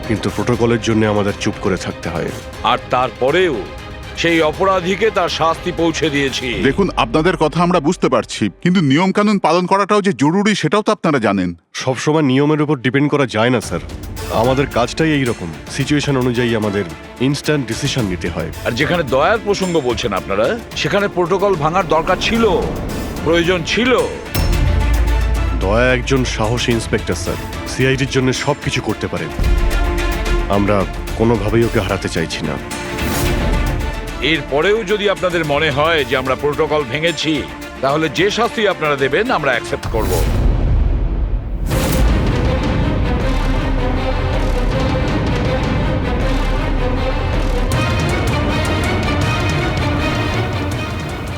কিন্তু প্রোটোকলের জন্য আমাদের চুপ করে থাকতে হয়। আর তারপরেও সেই অপরাধীকে তার শাস্তি পৌঁছে দিয়েছি। দেখুন, আপনাদের কথা আমরা বুঝতে পারছি, কিন্তু নিয়ম কানুন পালন করাটাও যে জরুরি সেটাও তো আপনারা জানেন। সবসময় নিয়মের উপর ডিপেন্ড করা যায় না স্যার। আমাদের কাজটাই এইরকম, সিচুয়েশন অনুযায়ী আমাদের ইনস্ট্যান্ট ডিসিশন নিতে হয়। আর যেখানে দয়ার প্রসঙ্গ বলছেন আপনারা, সেখানে প্রোটোকল ভাঙার দরকার ছিল, প্রয়োজন ছিল। দয়া একজন সাহসী ইন্সপেক্টর স্যার, সিআইডির জন্য সবকিছু করতে পারে। আমরা কোনোভাবেই ওকে হারাতে চাইছি না। এরপরেও যদি আপনাদের মনে হয় যে আমরা প্রোটোকল ভেঙেছি, তাহলে যে শাস্তি আপনারা দেবেন আমরা অ্যাকসেপ্ট করব।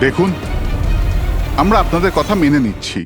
দেখুন, আমরা আপনাদের কথা মেনে নিচ্ছি,